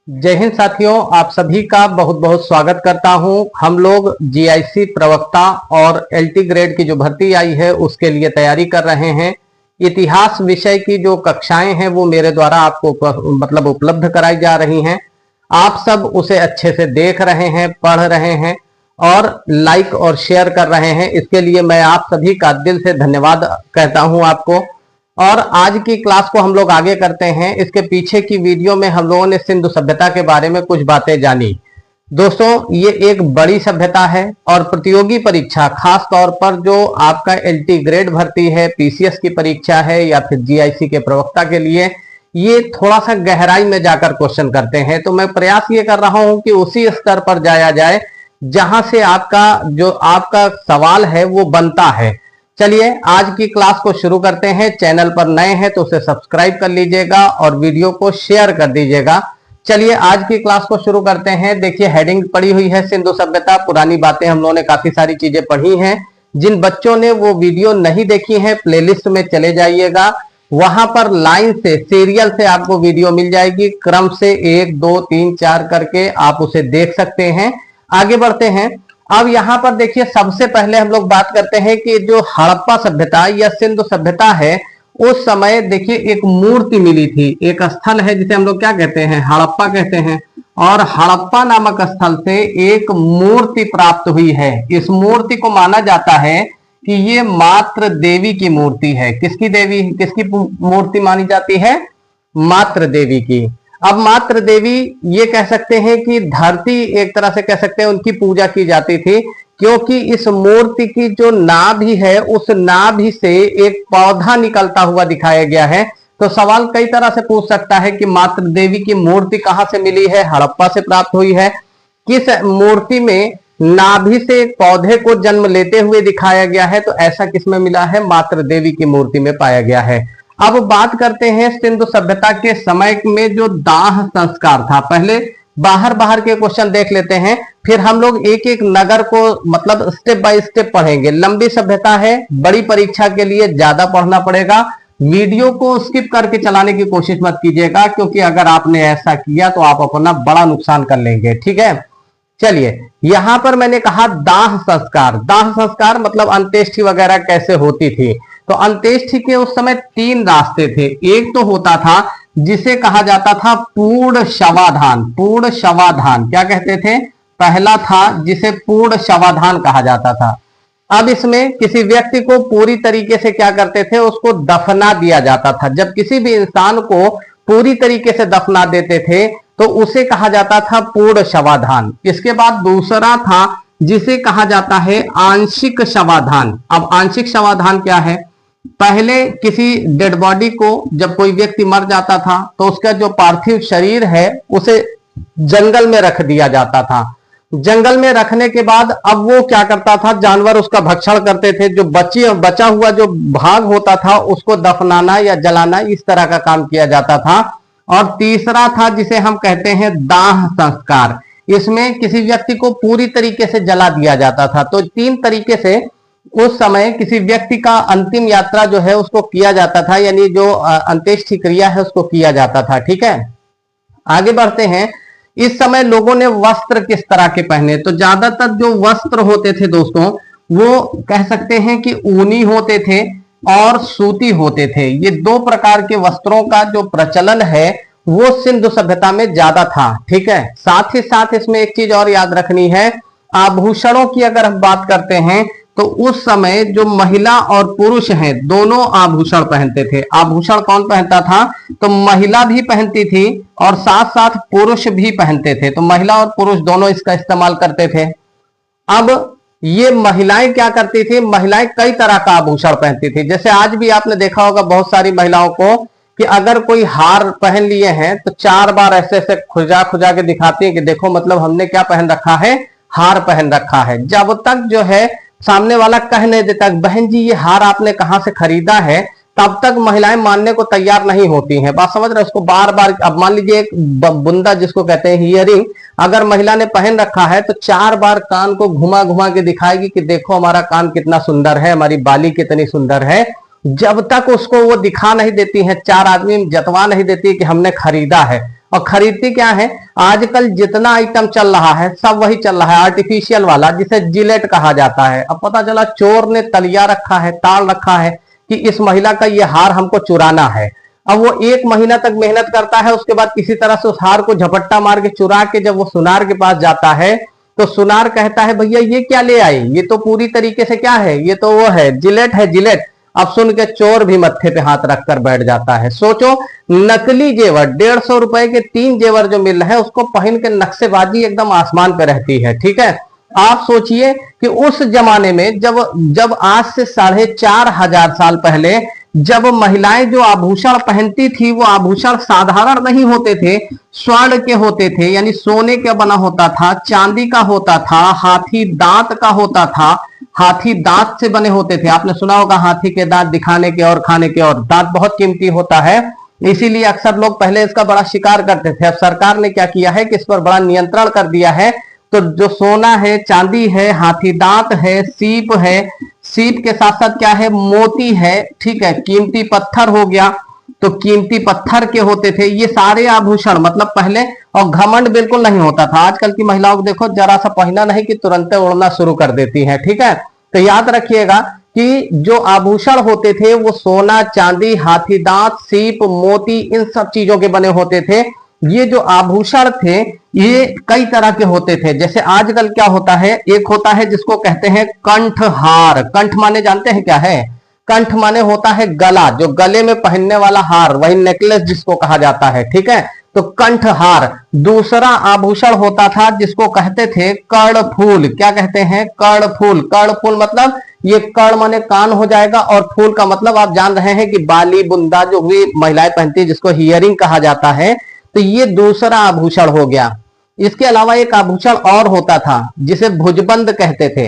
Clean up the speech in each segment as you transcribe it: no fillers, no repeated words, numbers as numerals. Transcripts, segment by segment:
जय हिंद साथियों, आप सभी का बहुत बहुत स्वागत करता हूं। हम लोग जीआईसी प्रवक्ता और एलटी ग्रेड की जो भर्ती आई है उसके लिए तैयारी कर रहे हैं। इतिहास विषय की जो कक्षाएं हैं वो मेरे द्वारा आपको उपलब्ध कराई जा रही हैं। आप सब उसे अच्छे से देख रहे हैं, पढ़ रहे हैं और लाइक और शेयर कर रहे हैं। इसके लिए मैं आप सभी का दिल से धन्यवाद कहता हूं आपको। और आज की क्लास को हम लोग आगे करते हैं। इसके पीछे की वीडियो में हम लोगों ने सिंधु सभ्यता के बारे में कुछ बातें जानी। दोस्तों, ये एक बड़ी सभ्यता है और प्रतियोगी परीक्षा, खास तौर पर जो आपका एलटी ग्रेड भर्ती है, पीसीएस की परीक्षा है या फिर जीआईसी के प्रवक्ता के लिए, ये थोड़ा सा गहराई में जाकर क्वेश्चन करते हैं। तो मैं प्रयास ये कर रहा हूं कि उसी स्तर पर जाया जाए जहां से आपका सवाल है वो बनता है। चलिए आज की क्लास को शुरू करते हैं। चैनल पर नए हैं तो उसे सब्सक्राइब कर लीजिएगा और वीडियो को शेयर कर दीजिएगा। चलिए आज की क्लास को शुरू करते हैं। देखिए, हेडिंग पड़ी हुई है सिंधु सभ्यता। पुरानी बातें हम लोगों ने काफी सारी चीजें पढ़ी हैं। जिन बच्चों ने वो वीडियो नहीं देखी है, प्लेलिस्ट में चले जाइएगा, वहां पर लाइन से, सीरियल से आपको वीडियो मिल जाएगी। क्रम से 1 2 3 4 करके आप उसे देख सकते हैं। आगे बढ़ते हैं। अब यहां पर देखिए, सबसे पहले हम लोग बात करते हैं कि जो हड़प्पा सभ्यता या सिंधु सभ्यता है, उस समय देखिए एक मूर्ति मिली थी। एक स्थल है जिसे हम लोग क्या कहते हैं, हड़प्पा कहते हैं। और हड़प्पा नामक स्थल से एक मूर्ति प्राप्त हुई है। इस मूर्ति को माना जाता है कि ये मात्र देवी की मूर्ति है। किसकी मूर्ति मानी जाती है? मात्र देवी की। अब मात्र देवी, ये कह सकते हैं कि धरती, एक तरह से कह सकते हैं उनकी पूजा की जाती थी, क्योंकि इस मूर्ति की जो नाभि है, उस नाभि से एक पौधा निकलता हुआ दिखाया गया है। तो सवाल कई तरह से पूछ सकता है कि मात्र देवी की मूर्ति कहां से मिली है? हड़प्पा से प्राप्त हुई है। किस मूर्ति में नाभि से एक पौधे को जन्म लेते हुए दिखाया गया है? तो ऐसा किसमें मिला है? मात्र देवी की मूर्ति में पाया गया है। अब बात करते हैं सिंधु सभ्यता के समय में जो दाह संस्कार था। पहले बाहर के क्वेश्चन देख लेते हैं, फिर हम लोग एक एक नगर को स्टेप बाय स्टेप पढ़ेंगे। लंबी सभ्यता है, बड़ी परीक्षा के लिए ज्यादा पढ़ना पड़ेगा। वीडियो को स्किप करके चलाने की कोशिश मत कीजिएगा, क्योंकि अगर आपने ऐसा किया तो आप अपना बड़ा नुकसान कर लेंगे। ठीक है, चलिए यहां पर मैंने कहा दाह संस्कार। दाह संस्कार मतलब अंत्येष्टि वगैरह कैसे होती थी। तो अंत्येष्टि के उस समय 3 रास्ते थे। एक तो होता था जिसे कहा जाता था पूर्ण शवाधान। पूर्ण शवाधान क्या कहते थे? पहला था जिसे पूर्ण शवाधान कहा जाता था। अब इसमें किसी व्यक्ति को पूरी तरीके से क्या करते थे? उसको दफना दिया जाता था। जब किसी भी इंसान को पूरी तरीके से दफना देते थे तो उसे कहा जाता था पूर्ण शवाधान। इसके बाद दूसरा था जिसे कहा जाता है आंशिक शवाधान। अब आंशिक शवाधान क्या है? पहले किसी डेड बॉडी को, जब कोई व्यक्ति मर जाता था तो उसका जो पार्थिव शरीर है उसे जंगल में रख दिया जाता था। जंगल में रखने के बाद अब वो क्या करता था? जानवर उसका भक्षण करते थे। जो बचा हुआ जो भाग होता था उसको दफनाना या जलाना, इस तरह का काम किया जाता था। और तीसरा था जिसे हम कहते हैं दाह संस्कार। इसमें किसी व्यक्ति को पूरी तरीके से जला दिया जाता था। तो 3 तरीके से उस समय किसी व्यक्ति का अंतिम यात्रा जो है उसको किया जाता था, यानी जो अंत्येष्टि क्रिया है उसको किया जाता था। ठीक है, आगे बढ़ते हैं। इस समय लोगों ने वस्त्र किस तरह के पहने? तो ज्यादातर जो वस्त्र होते थे दोस्तों, वो कह सकते हैं कि ऊनी होते थे और सूती होते थे। ये 2 प्रकार के वस्त्रों का जो प्रचलन है वो सिंधु सभ्यता में ज्यादा था। ठीक है, साथ ही साथ इसमें एक चीज और याद रखनी है। आभूषणों की अगर हम बात करते हैं तो उस समय जो महिला और पुरुष हैं दोनों आभूषण पहनते थे। आभूषण कौन पहनता था? तो महिला भी पहनती थी और साथ साथ पुरुष भी पहनते थे। तो महिला और पुरुष दोनों इसका इस्तेमाल करते थे। अब ये महिलाएं क्या करती थी? महिलाएं कई तरह का आभूषण पहनती थी। जैसे आज भी आपने देखा होगा बहुत सारी महिलाओं को कि अगर कोई हार पहन लिए हैं तो 4 बार ऐसे ऐसे खुजा खुजा के दिखाती है कि देखो, मतलब हमने क्या पहन रखा है? हार पहन रखा है। जब तक जो है सामने वाला कह नहीं देता बहन जी ये हार आपने कहां से खरीदा है, तब तक महिलाएं मानने को तैयार नहीं होती हैं। बात समझ रहे? उसको बार बार, अब मान लीजिए एक बुंदा जिसको कहते हैं हियरिंग, अगर महिला ने पहन रखा है तो 4 बार कान को घुमा घुमा के दिखाएगी कि देखो हमारा कान कितना सुंदर है, हमारी बाली कितनी सुंदर है। जब तक उसको वो दिखा नहीं देती है, 4 आदमी जतवा नहीं देती कि हमने खरीदा है। और खरीदती क्या है? आजकल जितना आइटम चल रहा है सब वही चल रहा है, आर्टिफिशियल वाला, जिसे जिलेट कहा जाता है। अब पता चला चोर ने तलिया रखा है, ताल रखा है कि इस महिला का ये हार हमको चुराना है। अब वो 1 महीना तक मेहनत करता है, उसके बाद किसी तरह से उस हार को झपट्टा मार के चुरा के जब वो सुनार के पास जाता है तो सुनार कहता है भैया ये क्या ले आई, ये तो पूरी तरीके से क्या है, ये तो वो है जिलेट है, जिलेट। अब सुन के चोर भी मत्थे पे हाथ रखकर बैठ जाता है। सोचो, नकली जेवर 150 रुपए के 3 जेवर जो मिल रहे हैं उसको पहन के नक्शेबाजी एकदम आसमान पे रहती है, ठीक है। आप सोचिए कि उस जमाने में जब आज से 4500 साल पहले जब महिलाएं जो आभूषण पहनती थी वो आभूषण साधारण नहीं होते थे, स्वर्ण के होते थे, यानी सोने का बना होता था, चांदी का होता था, हाथी दांत का होता था, हाथी दांत से बने होते थे। आपने सुना होगा हाथी के दांत दिखाने के और खाने के, और दांत बहुत कीमती होता है, इसीलिए अक्सर लोग पहले इसका बड़ा शिकार करते थे। अब सरकार ने क्या किया है कि इस पर बड़ा नियंत्रण कर दिया है। तो जो सोना है, चांदी है, हाथी दांत है, सीप है, सीप के साथ साथ क्या है, मोती है, ठीक है, कीमती पत्थर हो गया, तो कीमती पत्थर के होते थे ये सारे आभूषण, मतलब पहले। और घमंड बिल्कुल नहीं होता था। आजकल की महिलाओं को देखो, जरा सा पहना नहीं कि तुरंत उड़ना शुरू कर देती हैं, ठीक है। तो याद रखिएगा कि जो आभूषण होते थे वो सोना, चांदी, हाथी दांत, सीप, मोती, इन सब चीजों के बने होते थे। ये जो आभूषण थे ये कई तरह के होते थे। जैसे आजकल क्या होता है, एक होता है जिसको कहते हैं कंठहार। कंठ माने जानते हैं क्या है? कंठ माने होता है गला, जो गले में पहनने वाला हार, वही नेकलेस जिसको कहा जाता है, ठीक है। तो कंठहार। दूसरा आभूषण होता था जिसको कहते थे कर्णफूल। क्या कहते हैं? कर्णफूल। कर्णफूल मतलब ये कर्ण माने कान हो जाएगा, और फूल का मतलब आप जान रहे हैं कि बाली, बुंदा जो भी महिलाएं पहनती है जिसको हियरिंग कहा जाता है। तो ये दूसरा आभूषण हो गया। इसके अलावा एक आभूषण और होता था जिसे भुजबंद कहते थे।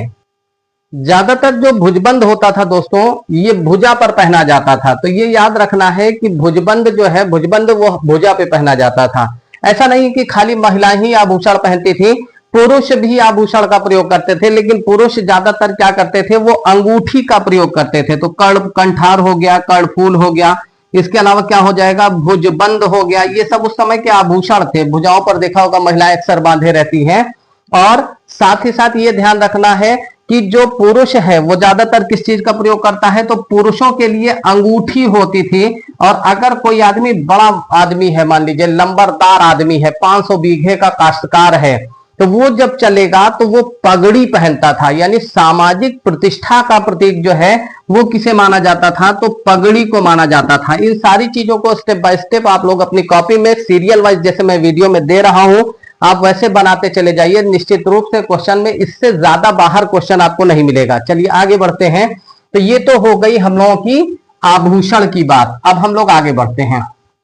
ज्यादातर जो भुजबंद होता था दोस्तों, ये भुजा पर पहना जाता था। तो ये याद रखना है कि भुजबंद जो है, भुजबंद वो भुजा पे पहना जाता था। ऐसा नहीं कि खाली महिलाएं ही आभूषण पहनती थी, पुरुष भी आभूषण का प्रयोग करते थे, लेकिन पुरुष ज्यादातर क्या करते थे, वो अंगूठी का प्रयोग करते थे। तो कंठार हो गया, कर्णफूल हो गया, इसके अलावा क्या हो जाएगा, भुजबंद हो गया। ये सब उस समय के आभूषण थे। भुजाओं पर देखा होगा महिलाएं अक्सर बांधे रहती हैं। और साथ ही साथ ये ध्यान रखना है कि जो पुरुष है वो ज्यादातर किस चीज का प्रयोग करता है, तो पुरुषों के लिए अंगूठी होती थी। और अगर कोई आदमी बड़ा आदमी है, मान लीजिए लंबरदार आदमी है, 500 बीघे का काश्तकार है, तो वो जब चलेगा तो वो पगड़ी पहनता था। यानी सामाजिक प्रतिष्ठा का प्रतीक जो है वो किसे माना जाता था, तो पगड़ी को माना जाता था। इन सारी चीजों को स्टेप बाय स्टेप आप लोग अपनी कॉपी में सीरियल वाइज, जैसे मैं वीडियो में दे रहा हूं, आप वैसे बनाते चले जाइए। निश्चित रूप से क्वेश्चन में इससे ज्यादा बाहर क्वेश्चन आपको नहीं मिलेगा। चलिए आगे बढ़ते हैं। तो ये तो हो गई हम लोगों की आभूषण की बात। अब हम लोग आगे बढ़ते हैं।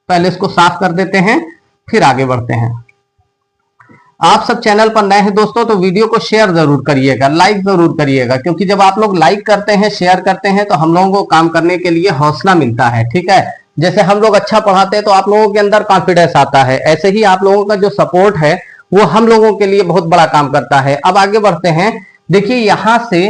पहले इसको साफ कर देते हैं, फिर आगे बढ़ते हैं। आप सब चैनल पर नए हैं दोस्तों, तो वीडियो को शेयर जरूर करिएगा, लाइक जरूर करिएगा, क्योंकि जब आप लोग लाइक करते हैं, शेयर करते हैं, तो हम लोगों को काम करने के लिए हौसला मिलता है, ठीक है। जैसे हम लोग अच्छा पढ़ाते हैं तो आप लोगों के अंदर कॉन्फिडेंस आता है, ऐसे ही आप लोगों का जो सपोर्ट है वो हम लोगों के लिए बहुत बड़ा काम करता है। अब आगे बढ़ते हैं। देखिए यहां से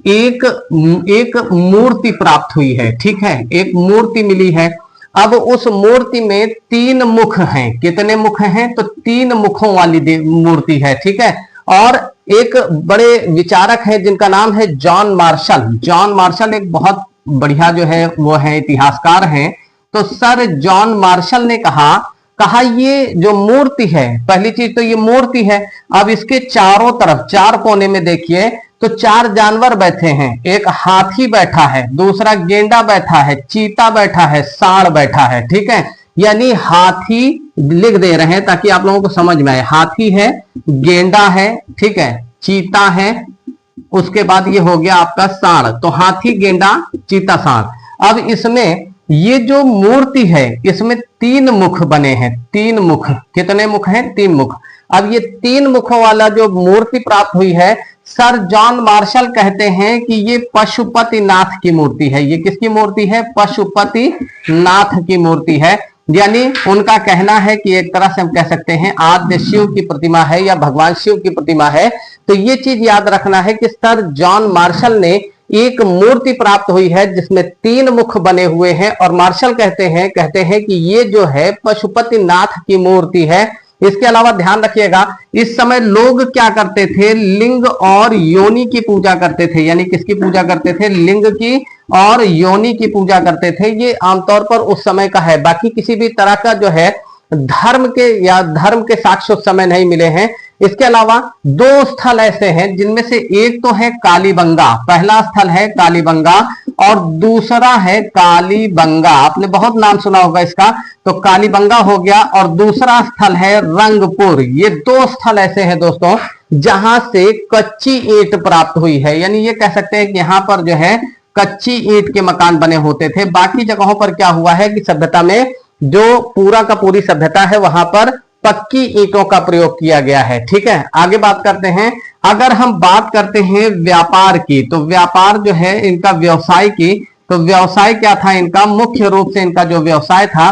एक मूर्ति प्राप्त हुई है, ठीक है, एक मूर्ति मिली है। अब उस मूर्ति में 3 मुख हैं। कितने मुख हैं? तो 3 मुखों वाली मूर्ति है, ठीक है। और एक बड़े विचारक हैं जिनका नाम है जॉन मार्शल। जॉन मार्शल एक बहुत बढ़िया जो है वो है इतिहासकार हैं। तो सर जॉन मार्शल ने कहा ये जो मूर्ति है, पहली चीज तो ये मूर्ति है। अब इसके चारों तरफ, 4 कोने में देखिए तो 4 जानवर बैठे हैं। एक हाथी बैठा है, दूसरा गेंडा बैठा है, चीता बैठा है, सांड बैठा है, ठीक है। यानी हाथी लिख दे रहे हैं ताकि आप लोगों को समझ में आए। हाथी है, गेंडा है, ठीक है, चीता है, उसके बाद ये हो गया आपका सांड। तो हाथी, गेंडा, चीता, सांड। अब इसमें ये जो मूर्ति है इसमें 3 मुख बने हैं। 3 मुख। कितने मुख हैं? 3 मुख। अब ये 3 मुखों वाला जो मूर्ति प्राप्त हुई है, सर जॉन मार्शल कहते हैं कि ये पशुपति नाथ की मूर्ति है। ये किसकी मूर्ति है? पशुपति नाथ की मूर्ति है। यानी उनका कहना है कि एक तरह से हम कह सकते हैं आद्य शिव की प्रतिमा है या भगवान शिव की प्रतिमा है। तो ये चीज याद रखना है कि सर जॉन मार्शल ने एक मूर्ति प्राप्त हुई है जिसमें 3 मुख बने हुए हैं। और मार्शल कहते हैं कि ये जो है पशुपति नाथ की मूर्ति है। इसके अलावा ध्यान रखिएगा, इस समय लोग क्या करते थे, लिंग और योनि की पूजा करते थे। यानी किसकी पूजा करते थे, लिंग की और योनि की पूजा करते थे। ये आमतौर पर उस समय का है, बाकी किसी भी तरह का जो है धर्म के साक्ष्य उस समय नहीं मिले हैं। इसके अलावा दो स्थल ऐसे हैं जिनमें से एक तो है कालीबंगा, पहला स्थल है कालीबंगा और दूसरा है कालीबंगा। आपने बहुत नाम सुना होगा इसका, तो कालीबंगा हो गया और दूसरा स्थल है रंगपुर। ये दो स्थल ऐसे हैं दोस्तों जहां से कच्ची ईंट प्राप्त हुई है। यानी ये कह सकते हैं कि यहां पर जो है कच्ची ईंट के मकान बने होते थे। बाकी जगहों पर क्या हुआ है कि सभ्यता में जो पूरा का पूरी सभ्यता है वहां पर पक्की ईंटों का प्रयोग किया गया है। ठीक है, आगे बात करते हैं। अगर हम बात करते हैं व्यापार की, तो व्यापार जो है इनका व्यवसाय की, तो व्यवसाय क्या था इनका, मुख्य रूप से इनका जो व्यवसाय था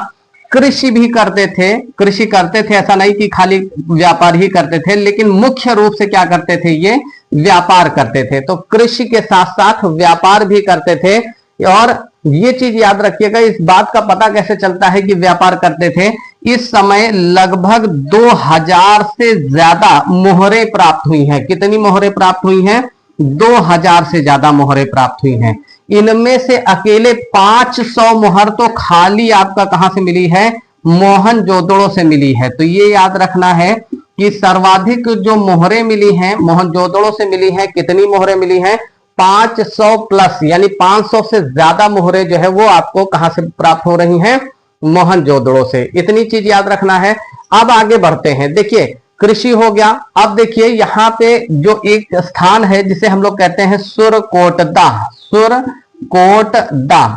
कृषि भी करते थे। कृषि करते थे, ऐसा नहीं कि खाली व्यापार ही करते थे, लेकिन मुख्य रूप से क्या करते थे, ये व्यापार करते थे। तो कृषि के साथ साथ व्यापार भी करते थे। और ये चीज याद रखिएगा, इस बात का पता कैसे चलता है कि व्यापार करते थे, इस समय लगभग 2000 से ज्यादा मोहरें प्राप्त हुई हैं। कितनी मोहरें प्राप्त हुई हैं, 2000 से ज्यादा मोहरें प्राप्त हुई हैं। इनमें से अकेले 500 मोहर तो खाली आपका कहां से मिली है, मोहनजोदड़ो से मिली है। तो ये याद रखना है कि सर्वाधिक जो मोहरें मिली हैं मोहनजोदड़ो से मिली हैं। कितनी मोहरें मिली हैं, 500 प्लस, यानी 500 से ज्यादा मोहरें जो है वो आपको कहां से प्राप्त हो रही हैं, मोहनजोदड़ो से। इतनी चीज याद रखना है। अब आगे बढ़ते हैं। देखिए कृषि हो गया। अब देखिए यहाँ पे जो एक स्थान है जिसे हम लोग कहते हैं सुरकोटदा।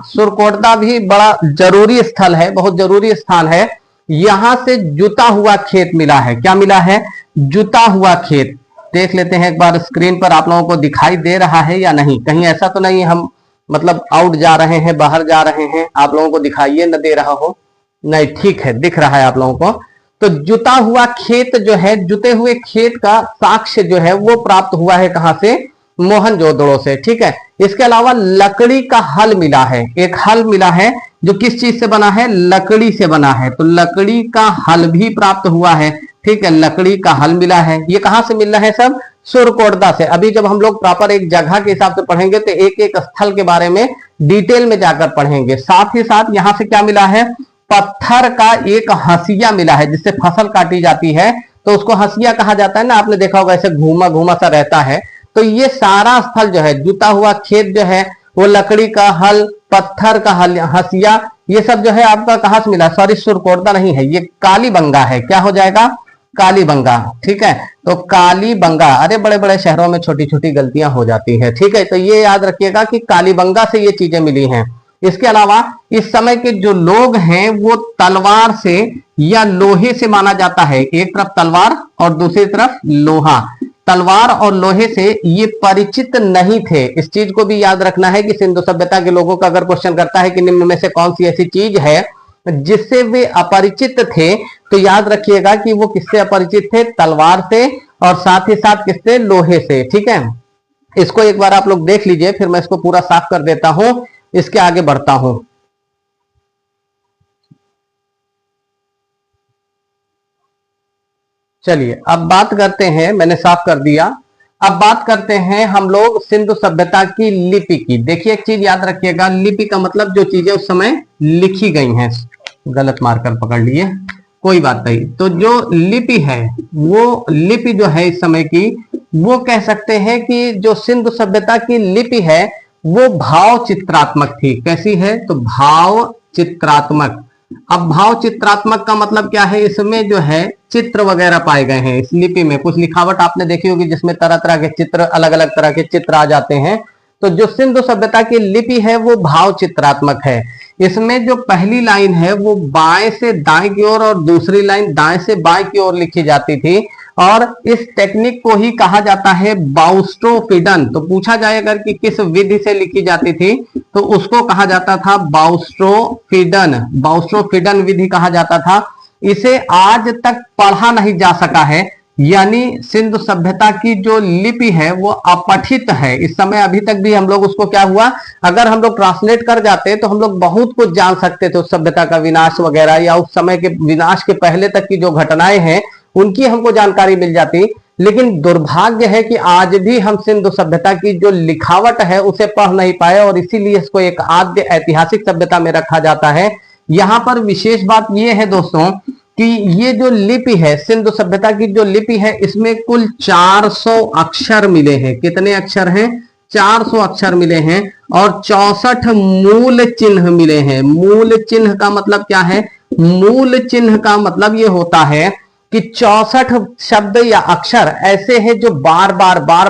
सुरकोटदा भी बड़ा जरूरी स्थल है, बहुत जरूरी स्थान है। यहां से जुता हुआ खेत मिला है। क्या मिला है, जुता हुआ खेत। देख लेते हैं एक बार स्क्रीन पर आप लोगों को दिखाई दे रहा है या नहीं। कहीं ऐसा तो नहीं हम मतलब आउट जा रहे हैं, बाहर जा रहे हैं, आप लोगों को दिखाइए न दे रहा हो। नहीं, ठीक है, दिख रहा है आप लोगों को। तो जुता हुआ खेत जो है, जुते हुए खेत का साक्ष्य जो है वो प्राप्त हुआ है कहां से, मोहनजोदड़ो से। ठीक है, इसके अलावा लकड़ी का हल मिला है। एक हल मिला है जो किस चीज से बना है, लकड़ी से बना है। तो लकड़ी का हल भी प्राप्त हुआ है। ठीक है, लकड़ी का हल मिला है। ये कहां से मिल रहा है, सब सुरकोटदा से। अभी जब हम लोग प्रॉपर एक जगह के हिसाब से पढ़ेंगे तो एक एक स्थल के बारे में डिटेल में जाकर पढ़ेंगे। साथ ही साथ यहां से क्या मिला है, पत्थर का एक हंसिया मिला है जिससे फसल काटी जाती है, तो उसको हंसिया कहा जाता है ना, आपने देखा होगा ऐसे घूमा घूमा सा रहता है। तो ये सारा स्थल जो है, जुता हुआ खेत जो है, वो लकड़ी का हल, पत्थर का हल, हंसिया, ये सब जो है आपका कहां से मिला, सॉरी सुरकोटदा नहीं है, ये कालीबंगा है। क्या हो जाएगा, कालीबंगा। ठीक है, तो कालीबंगा। अरे बड़े बड़े शहरों में छोटी छोटी गलतियां हो जाती है। ठीक है, तो ये याद रखिएगा कि कालीबंगा से ये चीजें मिली हैं। इसके अलावा इस समय के जो लोग हैं वो तलवार से या लोहे से माना जाता है। एक तरफ तलवार और दूसरी तरफ लोहा। तलवार और लोहे से ये परिचित नहीं थे। इस चीज को भी याद रखना है कि सिंधु सभ्यता के लोगों का अगर क्वेश्चन करता है कि निम्न में से कौन सी ऐसी चीज है जिससे वे अपरिचित थे, तो याद रखिएगा कि वो किससे अपरिचित थे, तलवार से और साथ ही साथ किससे, लोहे से। ठीक है, इसको एक बार आप लोग देख लीजिए, फिर मैं इसको पूरा साफ कर देता हूं, इसके आगे बढ़ता हूं। चलिए अब बात करते हैं, मैंने साफ कर दिया। अब बात करते हैं हम लोग सिंधु सभ्यता की लिपि की। देखिए एक चीज याद रखिएगा, लिपि का मतलब जो चीजें उस समय लिखी गई हैं। गलत मार्कर पकड़ लिए, कोई बात नहीं। तो जो लिपि है, वो लिपि जो है इस समय की, वो कह सकते हैं कि जो सिंधु सभ्यता की लिपि है वो भाव चित्रात्मक थी। कैसी है, तो भाव चित्रात्मक। अब भाव चित्रात्मक का मतलब क्या है, इसमें जो है चित्र वगैरह पाए गए हैं। इस लिपि में कुछ लिखावट आपने देखी होगी जिसमें तरह तरह के चित्र, अलग अलग तरह के चित्र आ जाते हैं। तो जो सिंधु सभ्यता की लिपि है वो भाव चित्रात्मक है। इसमें जो पहली लाइन है वो बाएं से दाएं की ओर और दूसरी लाइन दाएं से बाएं की ओर लिखी जाती थी, और इस टेक्निक को ही कहा जाता है बाउस्ट्रोफिडन। तो पूछा जाए अगर कि किस विधि से लिखी जाती थी, तो उसको कहा जाता था बाउस्ट्रोफिडन। बाउस्ट्रोफिडन विधि कहा जाता था। इसे आज तक पढ़ा नहीं जा सका है, यानी सिंधु सभ्यता की जो लिपि है वो अपठित है इस समय। अभी तक भी हम लोग उसको क्या हुआ, अगर हम लोग ट्रांसलेट कर जाते तो हम लोग बहुत कुछ जान सकते थे उस सभ्यता का विनाश वगैरह, या उस समय के विनाश के पहले तक की जो घटनाएं हैं उनकी हमको जानकारी मिल जाती। लेकिन दुर्भाग्य है कि आज भी हम सिंधु सभ्यता की जो लिखावट है उसे पढ़ नहीं पाए, और इसीलिए इसको एक आद्य ऐतिहासिक सभ्यता में रखा जाता है। यहाँ पर विशेष बात यह है दोस्तों कि ये जो लिपि है, सिंधु सभ्यता की जो लिपि है, इसमें कुल 400 अक्षर मिले हैं। कितने अक्षर हैं? 400 अक्षर मिले हैं, और 64 मूल चिन्ह मिले हैं। मूल चिन्ह का मतलब क्या है? मूल चिन्ह का मतलब ये होता है कि 64 शब्द या अक्षर ऐसे हैं जो बार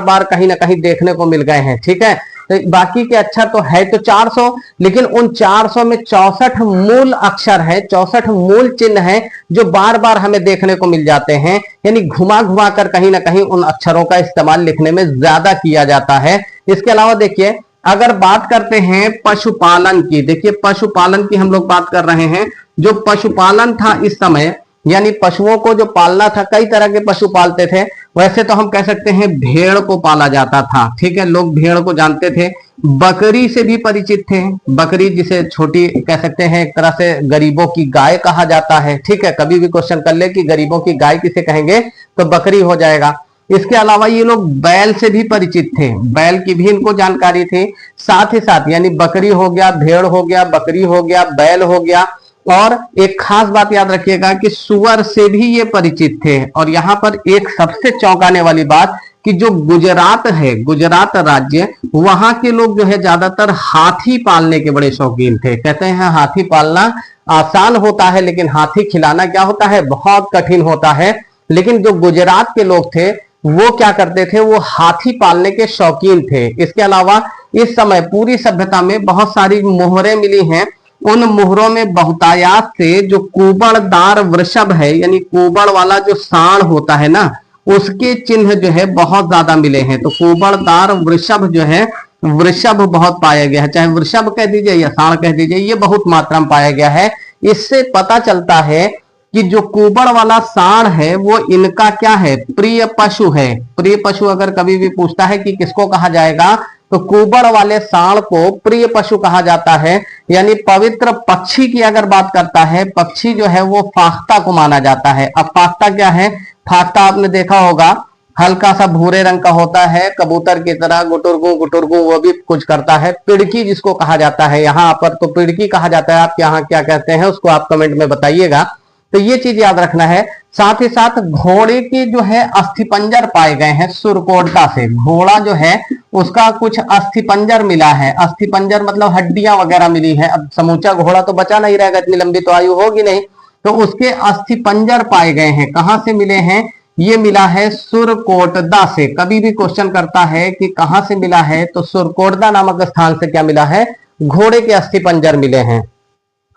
बार कहीं ना कहीं देखने को मिल गए हैं। ठीक है, तो बाकी के अक्षर तो है तो 400, लेकिन उन 400 में 64 मूल अक्षर है, 64 मूल चिन्ह है जो बार बार हमें देखने को मिल जाते हैं। यानी घुमा घुमा कर कहीं ना कहीं उन अक्षरों का इस्तेमाल लिखने में ज्यादा किया जाता है। इसके अलावा देखिए, अगर बात करते हैं पशुपालन की, देखिए पशुपालन की हम लोग बात कर रहे हैं। जो पशुपालन था इस समय, यानी पशुओं को जो पालना था, कई तरह के पशु पालते थे। वैसे तो हम कह सकते हैं भेड़ को पाला जाता था। ठीक है, लोग भेड़ को जानते थे। बकरी से भी परिचित थे। बकरी जिसे छोटी कह सकते हैं, एक तरह से गरीबों की गाय कहा जाता है। ठीक है, कभी भी क्वेश्चन कर ले कि गरीबों की गाय किसे कहेंगे, तो बकरी हो जाएगा। इसके अलावा ये लोग बैल से भी परिचित थे, बैल की भी इनको जानकारी थी। साथ ही साथ यानी बकरी हो गया, भेड़ हो गया, बकरी हो गया, बैल हो गया, और एक खास बात याद रखिएगा कि सुअर से भी ये परिचित थे। और यहां पर एक सबसे चौंकाने वाली बात कि जो गुजरात है, गुजरात राज्य, वहां के लोग जो है ज्यादातर हाथी पालने के बड़े शौकीन थे। कहते हैं हाथी पालना आसान होता है, लेकिन हाथी खिलाना क्या होता है, बहुत कठिन होता है। लेकिन जो गुजरात के लोग थे वो क्या करते थे, वो हाथी पालने के शौकीन थे। इसके अलावा इस समय पूरी सभ्यता में बहुत सारी मोहरें मिली हैं। उन मोहरों में बहुतायात से जो कुबड़दार वृषभ है, यानी कुबड़ वाला जो सांड होता है ना, उसके चिन्ह जो है बहुत ज्यादा मिले हैं। तो कुबड़दार वृषभ जो है, वृषभ बहुत पाया गया है, चाहे वृषभ कह दीजिए या सांड कह दीजिए, ये बहुत मात्रा में पाया गया है। इससे पता चलता है कि जो कुबड़ वाला सांड है वो इनका क्या है, प्रिय पशु है। प्रिय पशु अगर कभी भी पूछता है कि किसको कहा जाएगा, तो कुबड़ वाले सांड को प्रिय पशु कहा जाता है। यानी पवित्र पक्षी की अगर बात करता है, पक्षी जो है वो फाख्ता को माना जाता है। अब फाख्ता क्या है? फाख्ता आपने देखा होगा, हल्का सा भूरे रंग का होता है, कबूतर की तरह गुटुरगु गुटुरगु वो भी कुछ करता है। पिड़की जिसको कहा जाता है, यहाँ पर तो पिड़की कहा जाता है, आप यहाँ क्या कहते हैं उसको आप कमेंट में बताइएगा। तो ये चीज याद रखना है। साथ ही साथ घोड़े के जो है अस्थिपंजर पाए गए हैं सुरकोटदा से। घोड़ा जो है उसका कुछ अस्थिपंजर मिला है। अस्थिपंजर मतलब हड्डियां वगैरह मिली है। अब समूचा घोड़ा तो बचा नहीं रहेगा, इतनी लंबी तो आयु होगी नहीं, तो उसके अस्थिपंजर पाए गए हैं। कहां से मिले हैं? ये मिला है सुरकोटदा से। कभी भी क्वेश्चन करता है कि कहां से मिला है, तो सुरकोटदा नामक स्थान से क्या मिला है, घोड़े के अस्थिपंजर मिले हैं।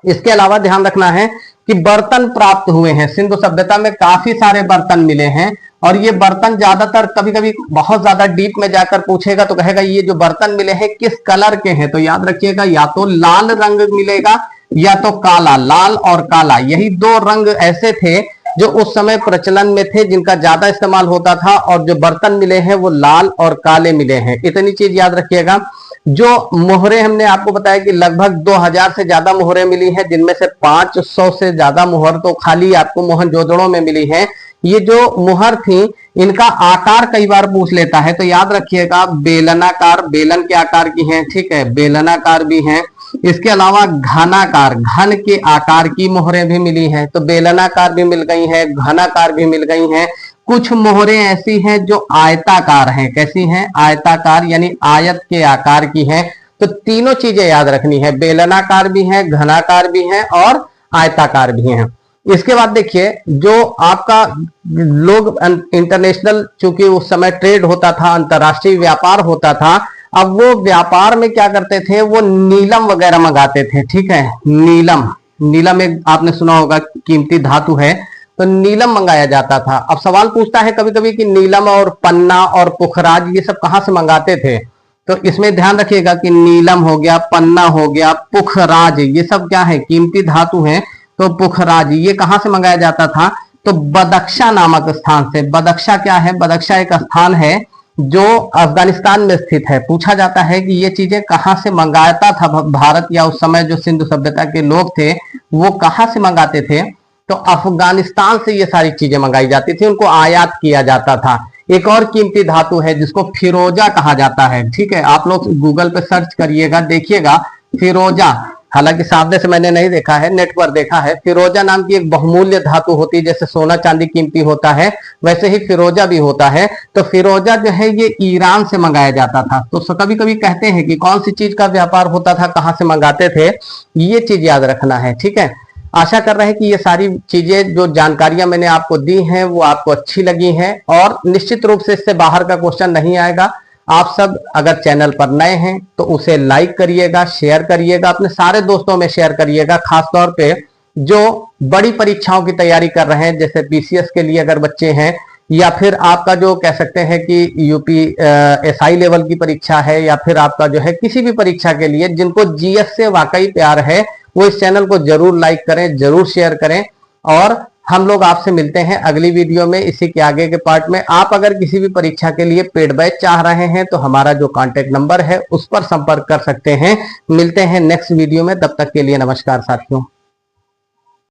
इसके अलावा ध्यान रखना है कि बर्तन प्राप्त हुए हैं। सिंधु सभ्यता में काफी सारे बर्तन मिले हैं, और ये बर्तन ज्यादातर कभी कभी बहुत ज्यादा डीप में जाकर पूछेगा तो कहेगा ये जो बर्तन मिले हैं किस कलर के हैं। तो याद रखिएगा, या तो लाल रंग मिलेगा या तो काला। लाल और काला, यही दो रंग ऐसे थे जो उस समय प्रचलन में थे, जिनका ज्यादा इस्तेमाल होता था। और जो बर्तन मिले हैं वो लाल और काले मिले हैं। इतनी चीज याद रखिएगा। जो मोहरें हमने आपको बताया कि लगभग 2000 से ज्यादा मोहरें मिली हैं, जिनमें से 500 से ज्यादा मोहर तो खाली आपको मोहनजोदड़ो में मिली हैं। ये जो मोहर थी इनका आकार कई बार पूछ लेता है, तो याद रखिएगा बेलनाकार, बेलन के आकार की हैं। ठीक है, बेलनाकार भी हैं। इसके अलावा घनाकार, घन के आकार की मोहरें भी मिली हैं। तो बेलनाकार भी मिल गई हैं, घनाकार भी मिल गई हैं। कुछ मोहरें ऐसी हैं जो आयताकार हैं। कैसी हैं? आयताकार, यानी आयत के आकार की हैं। तो तीनों चीजें याद रखनी है, बेलनाकार भी हैं, घनाकार भी हैं और आयताकार भी हैं। इसके बाद देखिए, जो आपका लोग इंटरनेशनल, चूंकि उस समय ट्रेड होता था, अंतरराष्ट्रीय व्यापार होता था, अब वो व्यापार में क्या करते थे, वो नीलम वगैरह मंगाते थे। ठीक है, नीलम, नीलम एक आपने सुना होगा कीमती धातु है, तो नीलम मंगाया जाता था। अब सवाल पूछता है कभी कभी कि नीलम और पन्ना और पुखराज ये सब कहां से मंगाते थे, तो इसमें ध्यान रखिएगा कि नीलम हो गया, पन्ना हो गया, पुखराज, ये सब क्या है, कीमती धातु है। तो पुखराज ये कहां से मंगाया जाता था, तो बदख्शा नामक स्थान से। बदख्शा क्या है? बदख्शा एक स्थान है जो अफगानिस्तान में स्थित है। पूछा जाता है कि ये चीजें कहां से मंगाता था भारत, या उस समय जो सिंधु सभ्यता के लोग थे वो कहां से मंगाते थे, तो अफगानिस्तान से ये सारी चीजें मंगाई जाती थी, उनको आयात किया जाता था। एक और कीमती धातु है जिसको फिरोजा कहा जाता है। ठीक है, आप लोग गूगल पे सर्च करिएगा, देखिएगा फिरोजा, हालांकि सामने से मैंने नहीं देखा है, नेट पर देखा है। फिरोजा नाम की एक बहुमूल्य धातु होती है, जैसे सोना चांदी कीमती होता है वैसे ही फिरोजा भी होता है। तो फिरोजा जो है ये ईरान से मंगाया जाता था। तो कभी कभी कहते हैं कि कौन सी चीज का व्यापार होता था, कहां से मंगाते थे, ये चीज याद रखना है। ठीक है, आशा कर रहे हैं कि ये सारी चीजें जो जानकारियां मैंने आपको दी हैं वो आपको अच्छी लगी हैं, और निश्चित रूप से इससे बाहर का क्वेश्चन नहीं आएगा। आप सब अगर चैनल पर नए हैं तो उसे लाइक करिएगा, शेयर करिएगा, अपने सारे दोस्तों में शेयर करिएगा, खासतौर पे जो बड़ी परीक्षाओं की तैयारी कर रहे हैं, जैसे पीसीएस के लिए अगर बच्चे हैं, या फिर आपका जो कह सकते हैं कि यूपी एसआई लेवल की परीक्षा है, या फिर आपका जो है किसी भी परीक्षा के लिए जिनको जीएस से वाकई प्यार है, वो इस चैनल को जरूर लाइक करें, जरूर शेयर करें। और हम लोग आपसे मिलते हैं अगली वीडियो में, इसी के आगे के पार्ट में। आप अगर किसी भी परीक्षा के लिए पेड बैच चाह रहे हैं तो हमारा जो कांटेक्ट नंबर है उस पर संपर्क कर सकते हैं। मिलते हैं नेक्स्ट वीडियो में, तब तक के लिए नमस्कार साथियों।